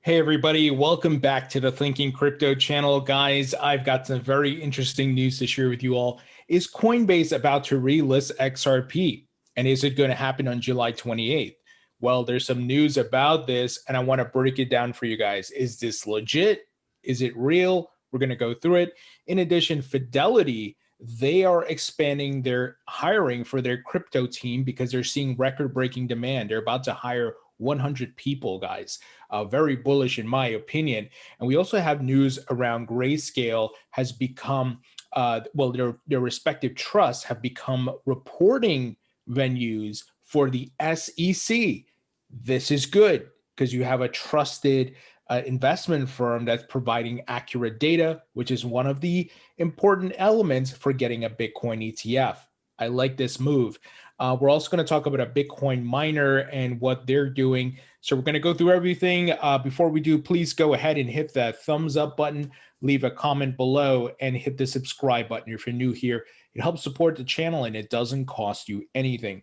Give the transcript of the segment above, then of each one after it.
Hey everybody, welcome back to the Thinking Crypto channel. Guys, I've got some very interesting news to share with you all. Is Coinbase about to relist XRP? And is it going to happen on July 28th? Well, there's some news about this, and I want to break it down for you guys. Is this legit? Is it real? We're going to go through it. In addition, Fidelity, they are expanding their hiring for their crypto team because they're seeing record-breaking demand. They're about to hire 100 people, guys. Very bullish in my opinion. And we also have news around Grayscale has become, their respective trusts have become reporting venues for the SEC. This is good because you have a trusted investment firm that's providing accurate data, which is one of the important elements for getting a Bitcoin ETF. I like this move. We're also going to talk about a Bitcoin miner and what they're doing. So we're going to go through everything. Before we do, please go ahead and hit that thumbs up button, leave a comment below, and hit the subscribe button if you're new here. It helps support the channel and it doesn't cost you anything.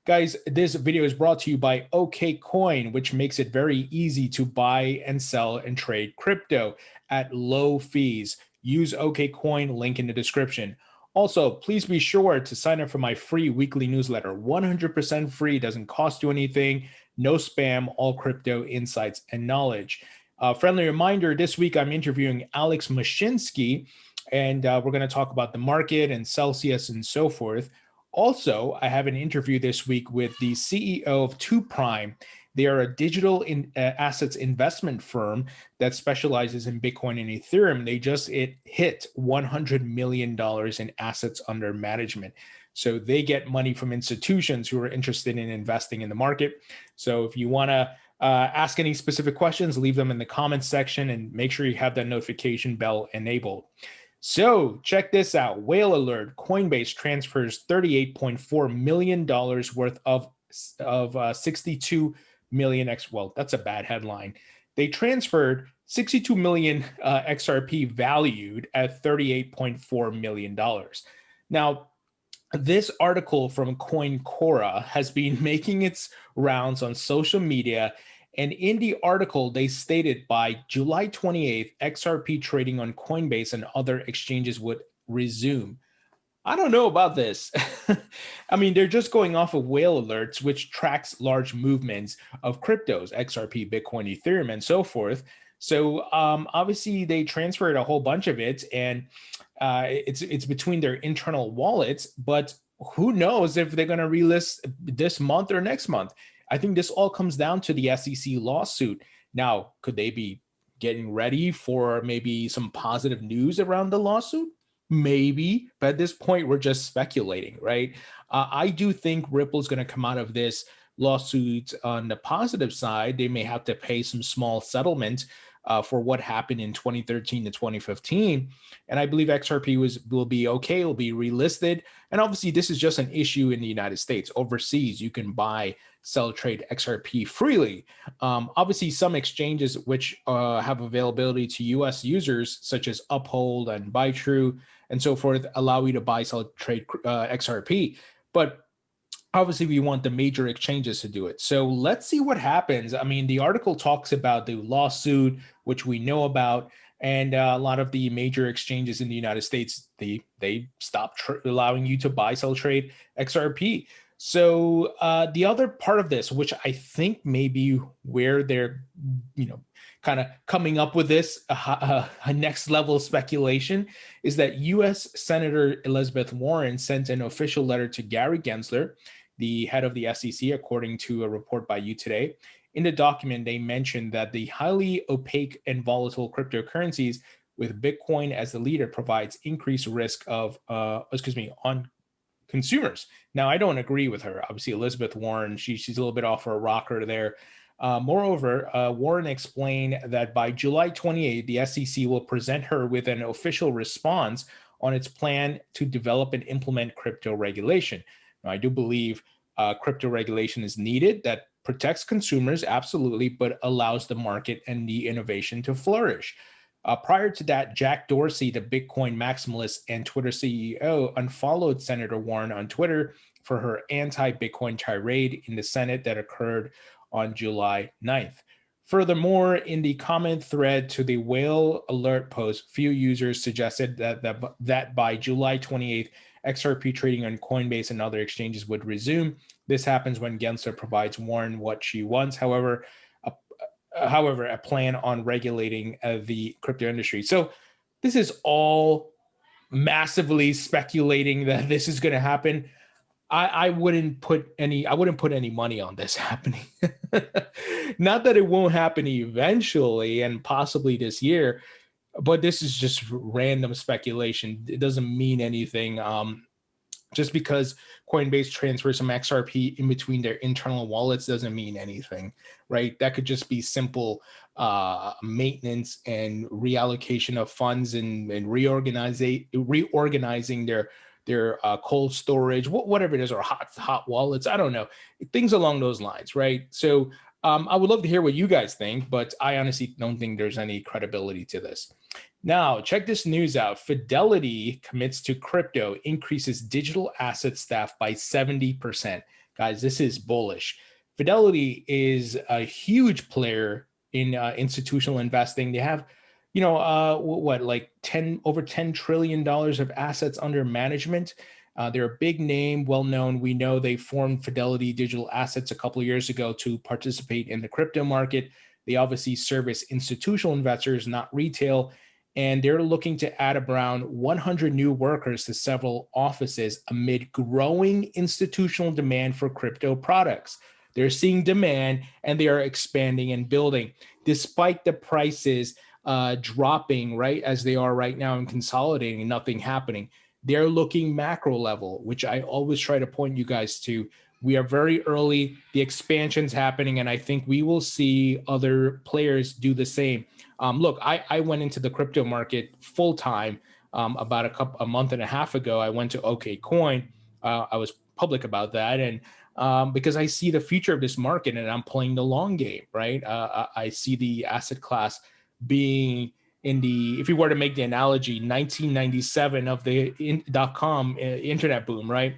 Guys, this video is brought to you by OKCoin, which makes it very easy to buy and sell and trade crypto at low fees. Use OKCoin, link in the description. Also, please be sure to sign up for my free weekly newsletter. 100% free, doesn't cost you anything, no spam, all crypto insights and knowledge. Friendly reminder, this week I'm interviewing Alex Mashinsky, and we're going to talk about the market and Celsius and so forth. Also, I have an interview this week with the CEO of 2Prime. They are a digital assets investment firm that specializes in Bitcoin and Ethereum. They just hit $100 million in assets under management. So they get money from institutions who are interested in investing in the market. So if you want to ask any specific questions, leave them in the comments section and make sure you have that notification bell enabled. So check this out. Whale alert. Coinbase transfers $38.4 million worth of 62 million well, that's a bad headline. They transferred 62 million XRP valued at $38.4 million. Now, this article from CoinCora has been making its rounds on social media. And in the article, they stated by July 28th, XRP trading on Coinbase and other exchanges would resume. I don't know about this. I mean, they're just going off of whale alerts, which tracks large movements of cryptos, XRP, Bitcoin, Ethereum, and so forth. So obviously they transferred a whole bunch of it, and it's between their internal wallets, but who knows if they're going to relist this month or next month. I think this all comes down to the SEC lawsuit. Now, could they be getting ready for maybe some positive news around the lawsuit? Maybe, but at this point, we're just speculating, right? I do think Ripple's going to come out of this lawsuit on the positive side. They may have to pay some small settlement for what happened in 2013 to 2015. And I believe XRP will be okay, will be relisted. And obviously, this is just an issue in the United States. Overseas, you can buy, sell, trade XRP freely. Obviously, some exchanges which have availability to US users, such as Uphold and BuyTrue and so forth, allow you to buy, sell, trade XRP. But obviously, we want the major exchanges to do it. So let's see what happens. I mean, the article talks about the lawsuit, which we know about, and a lot of the major exchanges in the United States, they stopped allowing you to buy, sell, trade XRP. So the other part of this, which I think may be where they're, kind of coming up with this a next level speculation, is that U.S. Senator Elizabeth Warren sent an official letter to Gary Gensler, the head of the SEC, according to a report by You Today. In the document, they mentioned that the highly opaque and volatile cryptocurrencies with Bitcoin as the leader provides increased risk of, on consumers. Now, I don't agree with her. Obviously, Elizabeth Warren, she's a little bit off her rocker there. Moreover, Warren explained that by July 28th, the SEC will present her with an official response on its plan to develop and implement crypto regulation. Now, I do believe crypto regulation is needed that protects consumers, absolutely, but allows the market and the innovation to flourish. Prior to that, Jack Dorsey, the Bitcoin maximalist and Twitter CEO, unfollowed Senator Warren on Twitter for her anti-Bitcoin tirade in the Senate that occurred on July 9th. Furthermore, in the comment thread to the whale alert post, few users suggested that by July 28th, XRP trading on Coinbase and other exchanges would resume. This happens when Gensler provides Warren what she wants. However, a plan on regulating the crypto industry. So this is all massively speculating that this is going to happen. I wouldn't put any money on this happening. Not that it won't happen eventually and possibly this year, but this is just random speculation. It doesn't mean anything. Just because Coinbase transfers some XRP in between their internal wallets doesn't mean anything, right? That could just be simple maintenance and reallocation of funds and reorganizing their cold storage, whatever it is, or hot wallets. I don't know, things along those lines, right? So I would love to hear what you guys think, but I honestly don't think there's any credibility to this. Now, check this news out. Fidelity commits to crypto, increases digital asset staff by 70%. Guys, this is bullish. Fidelity is a huge player in institutional investing. They have, like over $10 trillion of assets under management. They're a big name, well-known. We know they formed Fidelity Digital Assets a couple of years ago to participate in the crypto market. They obviously service institutional investors, not retail. And they're looking to add around 100 new workers to several offices amid growing institutional demand for crypto products. They're seeing demand and they are expanding and building. Despite the prices dropping, right, as they are right now and consolidating, nothing happening. They're looking macro level, which I always try to point you guys to. We are very early. The expansion's happening, and I think we will see other players do the same. Look, I went into the crypto market full time about a month and a half ago. I went to OKCoin. I was public about that, and because I see the future of this market, and I'm playing the long game, right? I see the asset class being in the, if you were to make the analogy, 1997 of the .com internet boom, right?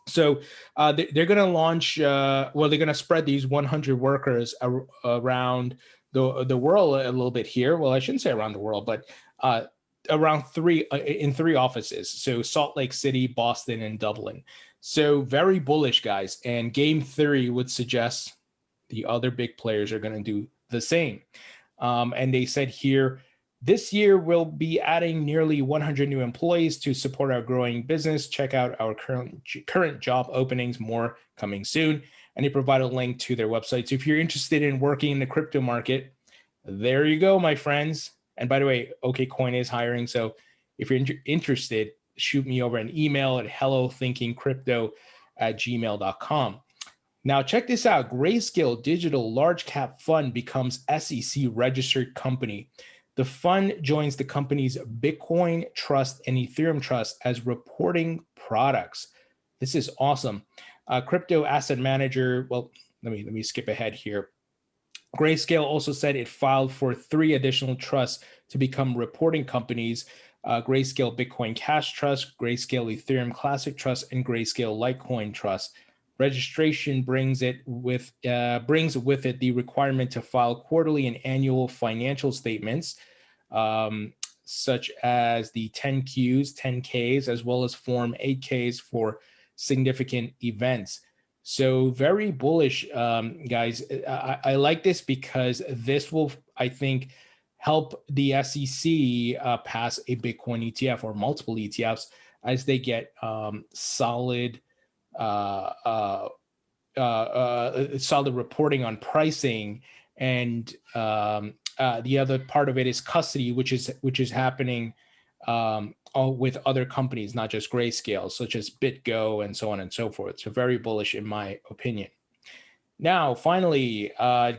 So they're going to launch, they're going to spread these 100 workers around the world a little bit here. Well, I shouldn't say around the world, but around in three offices. So Salt Lake City, Boston, and Dublin. So very bullish, guys. And game theory would suggest the other big players are going to do the same. And they said here, this year we'll be adding nearly 100 new employees to support our growing business. Check out our current job openings, more coming soon. And they provide a link to their website. So if you're interested in working in the crypto market, there you go, my friends. And by the way, OKCoin is hiring. So if you're interested, shoot me over an email at hellothinkingcrypto@gmail.com. Now, check this out. Grayscale Digital Large Cap Fund becomes SEC registered company. The fund joins the company's Bitcoin Trust and Ethereum Trust as reporting products. This is awesome. Crypto asset manager. Well, let me skip ahead here. Grayscale also said it filed for 3 additional trusts to become reporting companies: Grayscale Bitcoin Cash Trust, Grayscale Ethereum Classic Trust, and Grayscale Litecoin Trust. Registration brings with it the requirement to file quarterly and annual financial statements, such as the 10Qs, 10Ks, as well as Form 8Ks for significant events. So very bullish, guys. I like this because this will, I think, help the SEC pass a Bitcoin ETF or multiple ETFs as they get solid reporting on pricing. And the other part of it is custody, which is happening with other companies, not just Grayscale, such as BitGo and so on and so forth. So very bullish in my opinion. Now, finally,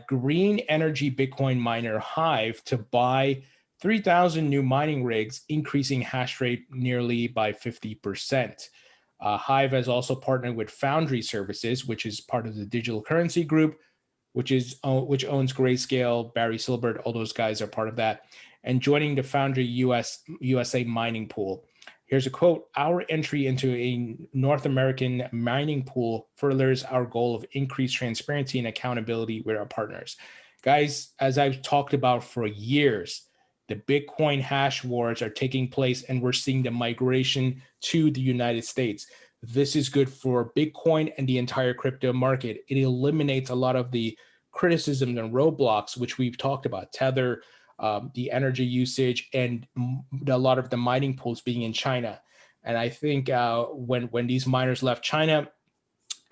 green energy Bitcoin miner HIVE to buy 3,000 new mining rigs, increasing hash rate nearly by 50%. HIVE has also partnered with Foundry Services, which is part of the digital currency group, which owns Grayscale, Barry Silbert. All those guys are part of that, and joining the Foundry USA mining pool. Here's a quote: "Our entry into a North American mining pool furthers our goal of increased transparency and accountability with our partners." Guys, as I've talked about for years, the Bitcoin hash wars are taking place and we're seeing the migration to the United States. This is good for Bitcoin and the entire crypto market. It eliminates a lot of the criticisms and roadblocks, which we've talked about, Tether, the energy usage, and a lot of the mining pools being in China. And I think when these miners left China,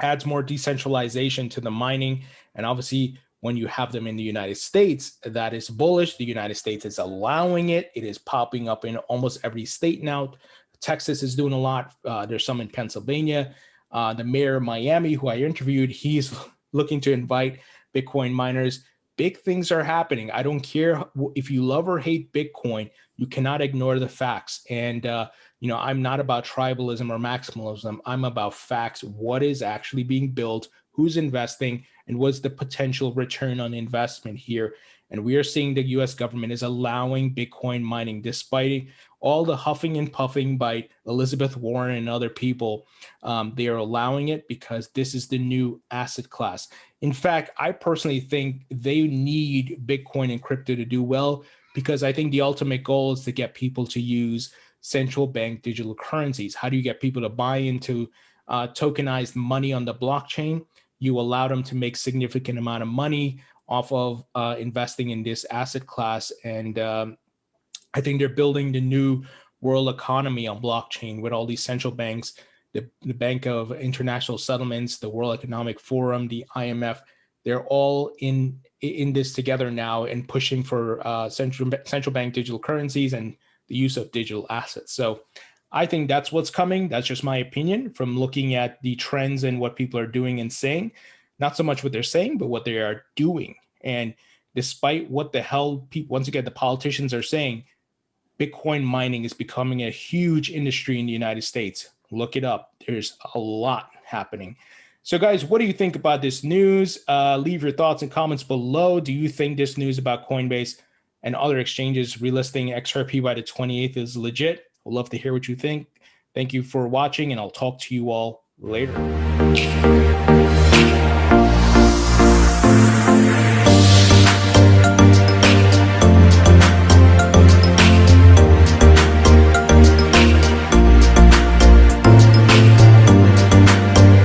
adds more decentralization to the mining. And obviously, when you have them in the United States, that is bullish. The United States is allowing it. It is popping up in almost every state now. Texas is doing a lot. There's some in Pennsylvania. The mayor of Miami, who I interviewed, he's looking to invite Bitcoin miners. Big things are happening. I don't care if you love or hate Bitcoin, you cannot ignore the facts. And, I'm not about tribalism or maximalism. I'm about facts. What is actually being built, who's investing, and what's the potential return on investment here. And we are seeing the US government is allowing Bitcoin mining, despite all the huffing and puffing by Elizabeth Warren and other people. They are allowing it because this is the new asset class. In fact, I personally think they need Bitcoin and crypto to do well, because I think the ultimate goal is to get people to use central bank digital currencies. How do you get people to buy into tokenized money on the blockchain? You allow them to make significant amount of money off of investing in this asset class. And I think they're building the new world economy on blockchain with all these central banks, the Bank of International Settlements, the World Economic Forum, the IMF. They're all in this together now and pushing for central bank digital currencies and the use of digital assets. So I think that's what's coming. That's just my opinion from looking at the trends and what people are doing and saying. Not so much what they're saying, but what they are doing. And despite what the hell people, once again, the politicians are saying, Bitcoin mining is becoming a huge industry in the United States. Look it up. There's a lot happening. So guys, what do you think about this news? Leave your thoughts and comments below. Do you think this news about Coinbase and other exchanges relisting XRP by the 28th is legit? I'd love to hear what you think. Thank you for watching, and I'll talk to you all later.